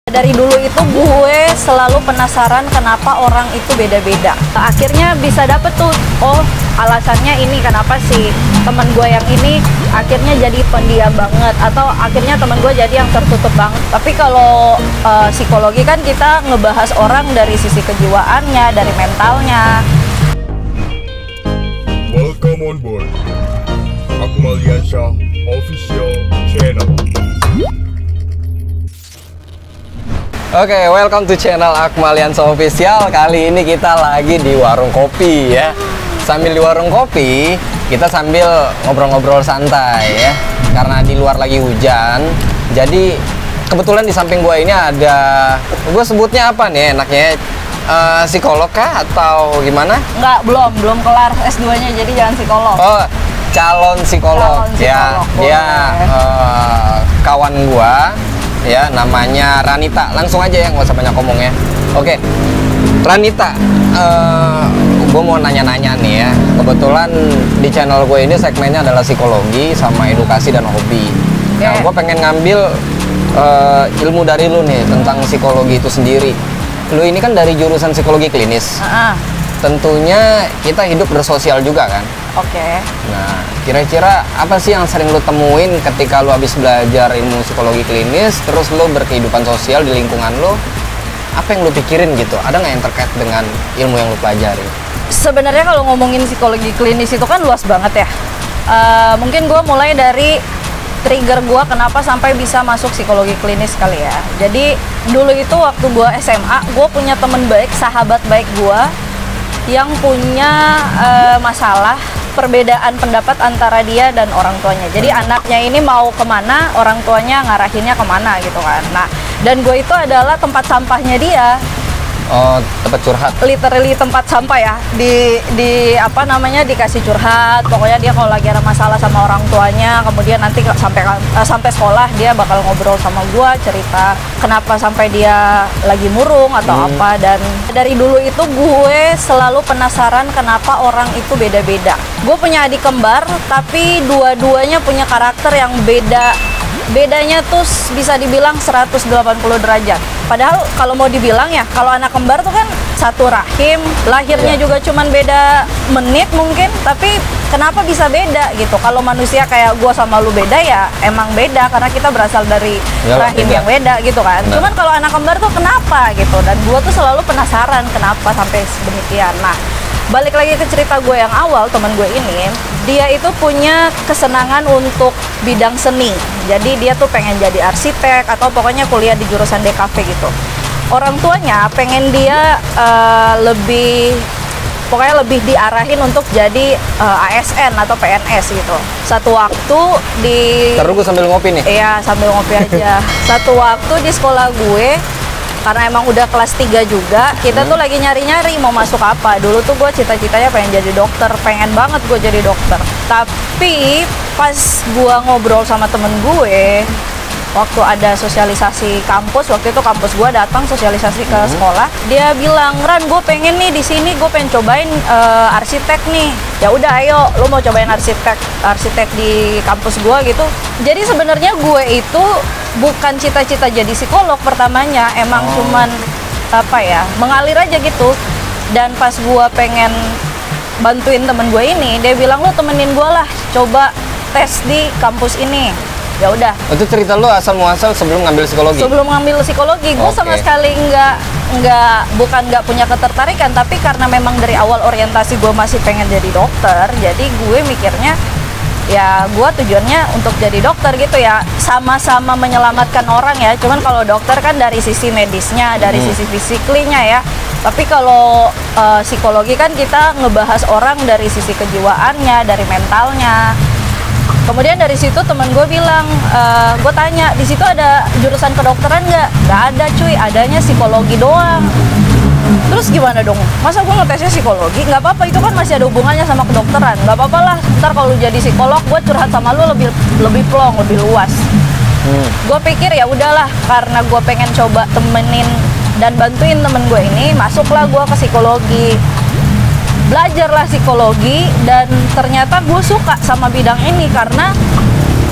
Dari dulu itu gue selalu penasaran kenapa orang itu beda-beda. Akhirnya bisa dapet tuh, oh alasannya ini kenapa sih teman gue yang ini akhirnya jadi pendiam banget, atau akhirnya teman gue jadi yang tertutup banget. Tapi kalau psikologi kan kita ngebahas orang dari sisi kejiwaannya, dari mentalnya. Welcome on board Akmaliansyah Official Channel. Oke, welcome to channel Akmaliansyah Official. Kali ini kita lagi di warung kopi ya. Sambil di warung kopi, kita sambil ngobrol-ngobrol santai ya. Karena di luar lagi hujan. Jadi kebetulan di samping gua ini ada, gua sebutnya apa nih enaknya? Psikolog kah atau gimana? Enggak, belum kelar S2-nya, jadi jangan psikolog. Oh, calon psikolog. Ya, dia kawan gua. Ya, namanya Ranita. Langsung aja ya, nggak usah banyak ngomong ya. Oke, Ranita, gue mau nanya-nanya nih ya. Kebetulan di channel gue ini segmennya adalah psikologi sama edukasi dan hobi. Nah, gue pengen ngambil ilmu dari lu nih tentang psikologi itu sendiri. Lu ini kan dari jurusan psikologi klinis. Tentunya kita hidup bersosial juga kan. Oke. Nah, kira-kira apa sih yang sering lu temuin ketika lu habis belajar ilmu psikologi klinis, terus lu berkehidupan sosial di lingkungan lu? Apa yang lu pikirin gitu? Ada nggak yang terkait dengan ilmu yang lu pelajari? Sebenarnya kalau ngomongin psikologi klinis itu kan luas banget ya. Mungkin gue mulai dari trigger gue kenapa sampai bisa masuk psikologi klinis kali ya. Jadi dulu itu waktu gue SMA, gue punya temen baik, sahabat baik gue yang punya masalah perbedaan pendapat antara dia dan orang tuanya. Jadi anaknya ini mau kemana, orang tuanya ngarahinnya kemana gitu kan. Nah, dan gue itu adalah tempat sampahnya dia. Oh, tempat curhat. Literally tempat sampah ya. Di apa namanya, dikasih curhat. Pokoknya dia kalau lagi ada masalah sama orang tuanya, kemudian nanti sampai sekolah dia bakal ngobrol sama gue, cerita kenapa sampai dia lagi murung atau apa. Dan dari dulu itu gue selalu penasaran kenapa orang itu beda-beda. Gue punya adik kembar, tapi dua-duanya punya karakter yang beda. Bedanya tuh bisa dibilang 180 derajat. Padahal kalau mau dibilang ya, kalau anak kembar tuh kan satu rahim, lahirnya juga cuman beda menit mungkin, tapi kenapa bisa beda gitu? Kalau manusia kayak gua sama lu beda ya emang beda karena kita berasal dari rahim yang beda gitu kan. Nah. Cuman kalau anak kembar tuh kenapa gitu? Dan gua tuh selalu penasaran kenapa sampai sedemikian. Nah, balik lagi ke cerita gue yang awal, teman gue ini, dia itu punya kesenangan untuk bidang seni. Jadi dia tuh pengen jadi arsitek atau pokoknya kuliah di jurusan DKV gitu. Orang tuanya pengen dia lebih diarahin untuk jadi ASN atau PNS gitu. Satu waktu di... Terus gue sambil ngopi nih? Iya, sambil ngopi aja. Satu waktu di sekolah gue, karena emang udah kelas 3 juga, kita tuh lagi nyari-nyari mau masuk apa. Dulu tuh gue cita-citanya pengen jadi dokter, pengen banget gue jadi dokter. Tapi pas gue ngobrol sama temen gue, waktu ada sosialisasi kampus, waktu itu kampus gue datang sosialisasi ke sekolah, dia bilang, "Ran, gue pengen nih di sini, gue pengen cobain arsitek nih." Ya udah, ayo, lo mau cobain arsitek di kampus gue gitu. Jadi sebenarnya gue itu bukan cita-cita jadi psikolog pertamanya, emang cuman apa ya, mengalir aja gitu. Dan pas gue pengen bantuin temen gue ini, dia bilang, "Lo temenin gue lah, coba tes di kampus ini." Ya udah. Itu cerita lu asal muasal sebelum ngambil psikologi? Sebelum ngambil psikologi, gue sama sekali bukan nggak punya ketertarikan, tapi karena memang dari awal orientasi gue masih pengen jadi dokter, jadi gue mikirnya ya gue tujuannya untuk jadi dokter gitu ya, sama-sama menyelamatkan orang ya. Cuman kalau dokter kan dari sisi medisnya, dari sisi fisiklinya ya. Tapi kalau psikologi kan kita ngebahas orang dari sisi kejiwaannya, dari mentalnya. Kemudian dari situ teman gue bilang, gue tanya, di situ ada jurusan kedokteran nggak? Nggak ada cuy, adanya psikologi doang. Terus gimana dong? Masa gue ngetesnya psikologi? Nggak apa-apa, itu kan masih ada hubungannya sama kedokteran. Nggak apa-apa lah, ntar kalau jadi psikolog, gue curhat sama lu lebih plong, lebih luas. Gue pikir ya udahlah, karena gue pengen coba temenin dan bantuin temen gue ini, masuklah gue ke psikologi. Belajarlah psikologi, dan ternyata gue suka sama bidang ini karena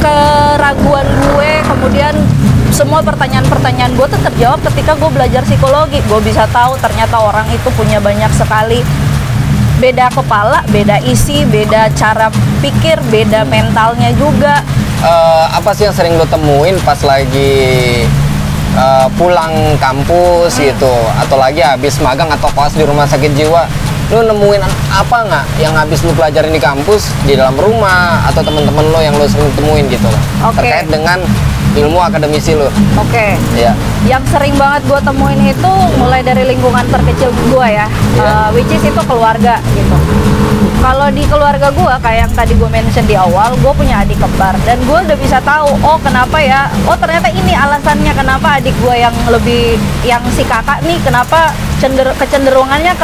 keraguan gue, kemudian semua pertanyaan-pertanyaan gue tuh terjawab ketika gue belajar psikologi. Gue bisa tahu ternyata orang itu punya banyak sekali beda kepala, beda isi, beda cara pikir, beda mentalnya juga. Apa sih yang sering lo temuin pas lagi pulang kampus gitu, atau lagi habis magang atau koas di rumah sakit jiwa? Lo nemuin apa nggak yang habis lo pelajarin di kampus, di dalam rumah, atau teman-teman lo yang lo sering temuin gitu loh, terkait dengan ilmu akademisi lo? Oke. Iya. Yang sering banget gue temuin itu mulai dari lingkungan terkecil gue ya, which is itu keluarga gitu. Kalau di keluarga gue, kayak yang tadi gue mention di awal, gue punya adik kembar dan gue udah bisa tahu, oh kenapa ya, oh ternyata ini alasannya kenapa adik gue yang lebih, yang si kakak nih kenapa kecenderungannya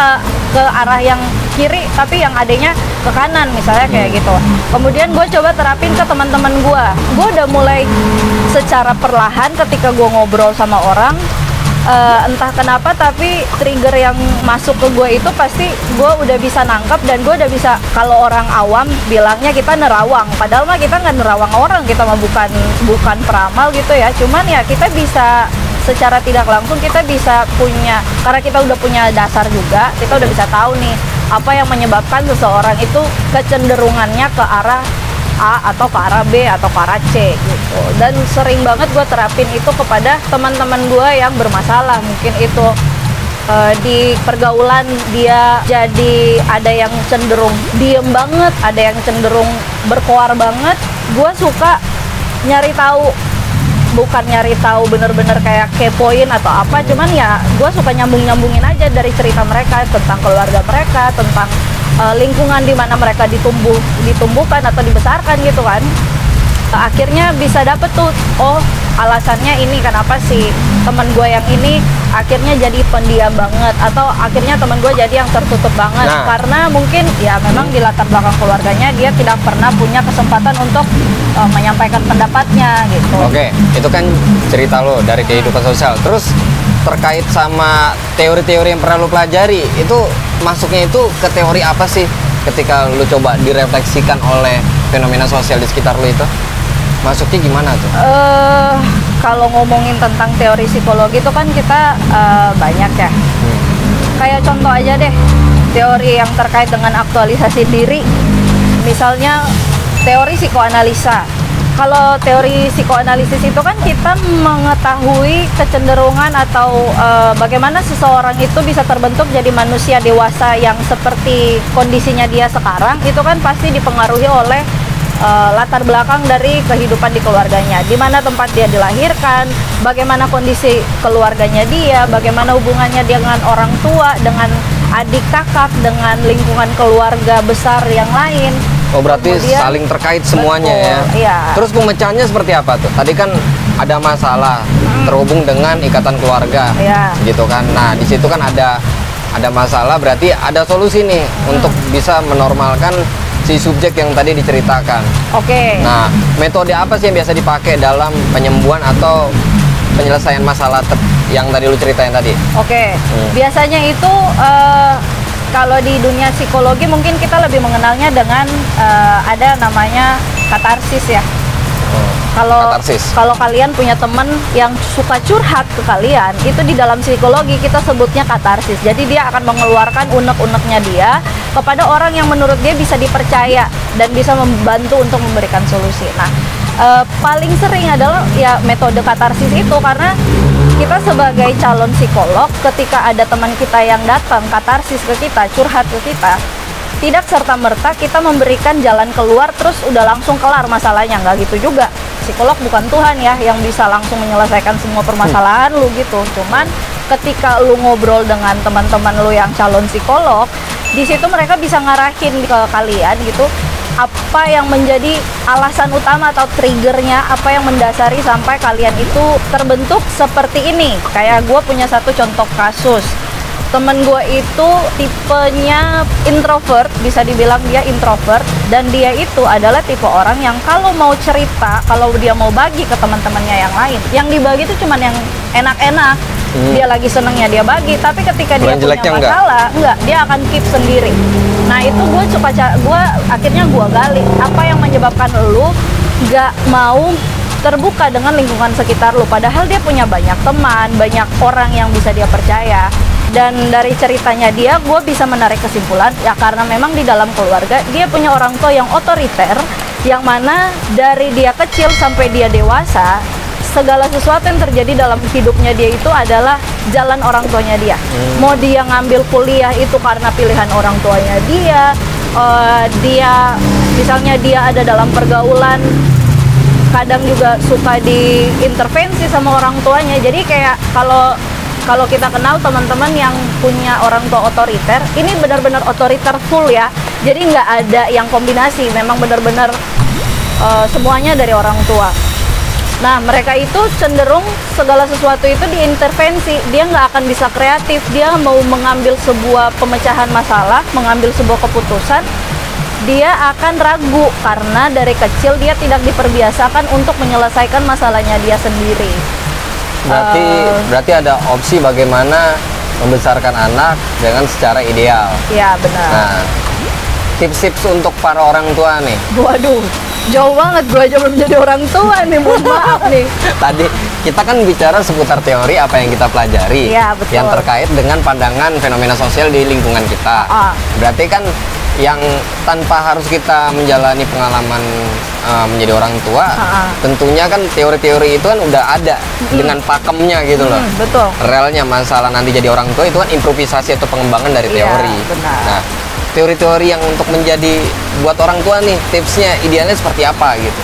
ke arah yang kiri, tapi yang adiknya ke kanan misalnya kayak gitu. Kemudian gue coba terapin ke teman-teman gue udah mulai secara perlahan ketika gue ngobrol sama orang, entah kenapa tapi trigger yang masuk ke gue itu pasti gue udah bisa nangkep, dan gue udah bisa, kalau orang awam bilangnya kita nerawang, padahal mah kita nggak nerawang orang, kita mah bukan peramal gitu ya, cuman ya kita bisa secara tidak langsung kita bisa punya, karena kita udah punya dasar juga, kita udah bisa tahu nih apa yang menyebabkan seseorang itu kecenderungannya ke arah A atau ke arah B atau ke arah C gitu. Dan sering banget gue terapin itu kepada teman-teman gue yang bermasalah, mungkin itu di pergaulan dia jadi ada yang cenderung diem banget, ada yang cenderung berkoar banget. Gue suka nyari tahu, bukan nyari tahu bener-bener kayak kepoin atau apa, cuman ya gue suka nyambungin aja dari cerita mereka tentang keluarga mereka, tentang lingkungan di mana mereka ditumbuhkan atau dibesarkan gitu kan. Akhirnya bisa dapet tuh, oh alasannya ini kenapa sih temen gue yang ini akhirnya jadi pendiam banget, atau akhirnya temen gue jadi yang tertutup banget. Karena mungkin ya memang di latar belakang keluarganya dia tidak pernah punya kesempatan untuk menyampaikan pendapatnya gitu. Oke, itu kan cerita lo dari kehidupan sosial. Terus terkait sama teori-teori yang pernah lo pelajari, itu masuknya itu ke teori apa sih ketika lo coba direfleksikan oleh fenomena sosial di sekitar lo itu? Masuknya gimana tuh? Kalau ngomongin tentang teori psikologi itu kan kita banyak ya. Kayak contoh aja deh, teori yang terkait dengan aktualisasi diri. Misalnya teori psikoanalisa. Kalau teori psikoanalisis itu kan kita mengetahui kecenderungan atau bagaimana seseorang itu bisa terbentuk jadi manusia dewasa yang seperti kondisinya dia sekarang. Itu kan pasti dipengaruhi oleh latar belakang dari kehidupan di keluarganya, di mana tempat dia dilahirkan, bagaimana kondisi keluarganya dia, bagaimana hubungannya dia dengan orang tua, dengan adik kakak, dengan lingkungan keluarga besar yang lain. Oh berarti kemudian, saling terkait semuanya. betul, ya. Iya. Terus pemecahannya seperti apa tuh? Tadi kan ada masalah terhubung dengan ikatan keluarga, gitu kan. Nah di situ kan ada masalah, berarti ada solusi nih untuk bisa menormalkan si subjek yang tadi diceritakan. Oke. Nah, metode apa sih yang biasa dipakai dalam penyembuhan atau penyelesaian masalah yang tadi lu ceritain tadi? Oke. Biasanya itu kalau di dunia psikologi mungkin kita lebih mengenalnya dengan ada namanya katarsis ya. Kalau kalian punya temen yang suka curhat ke kalian, itu di dalam psikologi kita sebutnya katarsis. Jadi dia akan mengeluarkan unek-uneknya dia kepada orang yang menurut dia bisa dipercaya dan bisa membantu untuk memberikan solusi. Nah, paling sering adalah ya metode katarsis itu, karena kita sebagai calon psikolog ketika ada teman kita yang datang katarsis ke kita, curhat ke kita, tidak serta-merta kita memberikan jalan keluar terus udah langsung kelar masalahnya, nggak gitu juga. Psikolog bukan Tuhan ya yang bisa langsung menyelesaikan semua permasalahan lu gitu. Cuman ketika lu ngobrol dengan teman-teman lu yang calon psikolog, di situ mereka bisa ngarahin ke kalian gitu, apa yang menjadi alasan utama atau triggernya, apa yang mendasari sampai kalian itu terbentuk seperti ini. Kayak gue punya satu contoh kasus. Temen gue itu tipenya introvert, bisa dibilang dia introvert, dan dia itu adalah tipe orang yang kalau mau cerita, kalau dia mau bagi ke teman-temannya yang lain, yang dibagi itu cuman yang enak-enak. Dia lagi senengnya dia bagi, tapi ketika dia punya masalah, enggak, dia akan keep sendiri. Nah itu gue akhirnya gue gali apa yang menyebabkan lu nggak mau terbuka dengan lingkungan sekitar lu, padahal dia punya banyak teman, banyak orang yang bisa dia percaya. Dan dari ceritanya dia, gue bisa menarik kesimpulan ya, karena memang di dalam keluarga dia punya orang tua yang otoriter, yang mana dari dia kecil sampai dia dewasa, segala sesuatu yang terjadi dalam hidupnya dia itu adalah jalan orang tuanya dia. Mau dia ngambil kuliah itu karena pilihan orang tuanya dia, dia misalnya dia ada dalam pergaulan, kadang juga suka diintervensi sama orang tuanya. Jadi kayak kalau kita kenal teman-teman yang punya orang tua otoriter, ini benar-benar otoriter full ya. Jadi nggak ada yang kombinasi, memang benar-benar semuanya dari orang tua. Nah, mereka itu cenderung segala sesuatu itu diintervensi. Dia nggak akan bisa kreatif. Dia mau mengambil sebuah pemecahan masalah, mengambil sebuah keputusan, dia akan ragu karena dari kecil dia tidak diperbiasakan untuk menyelesaikan masalahnya dia sendiri. Berarti ada opsi bagaimana membesarkan anak dengan secara ideal. Iya, benar. Nah, tips-tips untuk para orang tua nih. Waduh, jauh banget, gue aja belum jadi orang tua nih, mohon maaf nih. Tadi kita kan bicara seputar teori apa yang kita pelajari, Iya, betul. yang terkait dengan pandangan fenomena sosial di lingkungan kita. Berarti kan yang tanpa harus kita menjalani pengalaman menjadi orang tua, tentunya kan teori-teori itu kan udah ada dengan pakemnya gitu loh. Betul. Realnya masalah nanti jadi orang tua itu kan improvisasi atau pengembangan dari teori. Benar. Nah, teori-teori yang untuk menjadi buat orang tua nih, tipsnya idealnya seperti apa gitu?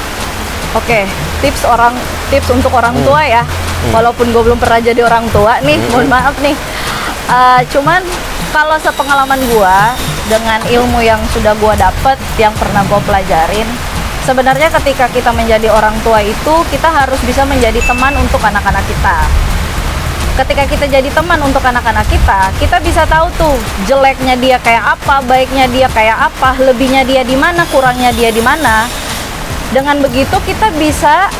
Oke, tips untuk orang tua ya. Walaupun gue belum pernah jadi orang tua nih, mohon maaf nih. Cuman kalau sepengalaman gue dengan ilmu yang sudah gue dapet, yang pernah gue pelajarin, sebenarnya ketika kita menjadi orang tua itu kita harus bisa menjadi teman untuk anak-anak kita. Ketika kita jadi teman untuk anak-anak kita bisa tahu tuh jeleknya dia kayak apa, baiknya dia kayak apa, lebihnya dia di mana, kurangnya dia di mana. Dengan begitu kita bisa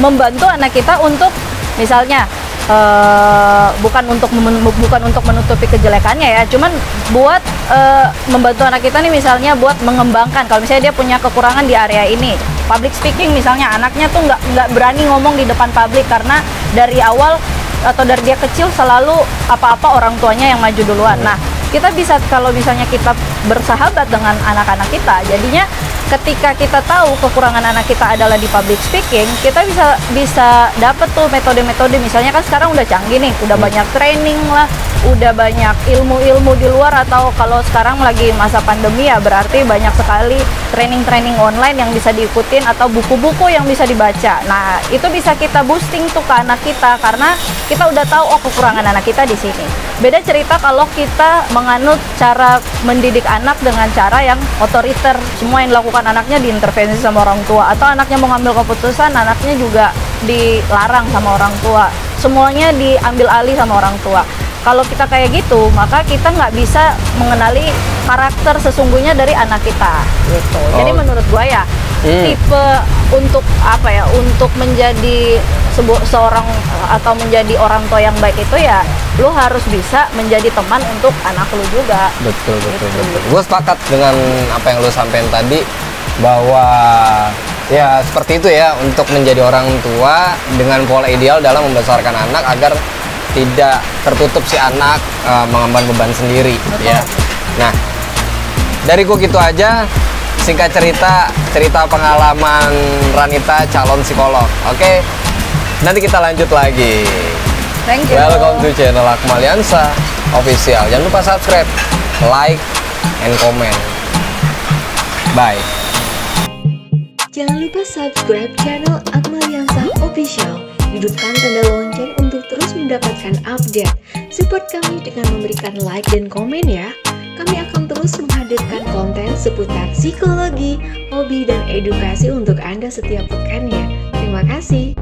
membantu anak kita untuk misalnya bukan untuk menutupi kejelekannya ya, cuman buat membantu anak kita nih, misalnya buat mengembangkan. Kalau misalnya dia punya kekurangan di area ini, public speaking misalnya, anaknya tuh nggak berani ngomong di depan publik karena dari awal atau dari dia kecil selalu apa-apa orang tuanya yang maju duluan. Nah, kita bisa, kalau misalnya kita bersahabat dengan anak-anak kita, jadinya ketika kita tahu kekurangan anak kita adalah di public speaking, kita bisa dapet tuh metode-metode. Misalnya kan sekarang udah canggih nih, udah banyak training lah, udah banyak ilmu-ilmu di luar, atau kalau sekarang lagi masa pandemi ya berarti banyak sekali training-training online yang bisa diikutin atau buku-buku yang bisa dibaca. Nah, itu bisa kita boosting tuh ke anak kita karena kita udah tahu kekurangan anak kita di sini. Beda cerita kalau kita menganut cara mendidik anak dengan cara yang otoriter, semua yang dilakukan anaknya diintervensi sama orang tua, atau anaknya mau ngambil keputusan, anaknya juga dilarang sama orang tua, semuanya diambil alih sama orang tua. Kalau kita kayak gitu, maka kita nggak bisa mengenali karakter sesungguhnya dari anak kita gitu. Jadi menurut gua ya, tipe untuk untuk menjadi seorang atau menjadi orang tua yang baik itu ya, lu harus bisa menjadi teman untuk anak lu juga. Betul. Gue sepakat dengan apa yang lu sampaikan tadi, bahwa ya seperti itu ya, untuk menjadi orang tua dengan pola ideal dalam membesarkan anak agar tidak tertutup si anak mengemban beban sendiri. Betul. Ya. Nah, dari gue gitu aja, singkat cerita pengalaman Ranita calon psikolog. Oke, nanti kita lanjut lagi. Thank you. Welcome to channel Akmaliansa Official. Jangan lupa subscribe, like, and comment. Bye. Jangan lupa subscribe channel Akmaliansa Official. Hidupkan tanda lonceng untuk terus mendapatkan update. Support kami dengan memberikan like dan komen ya. Kami akan terus menghadirkan konten seputar psikologi, hobi, dan edukasi untuk Anda setiap pekannya. Terima kasih.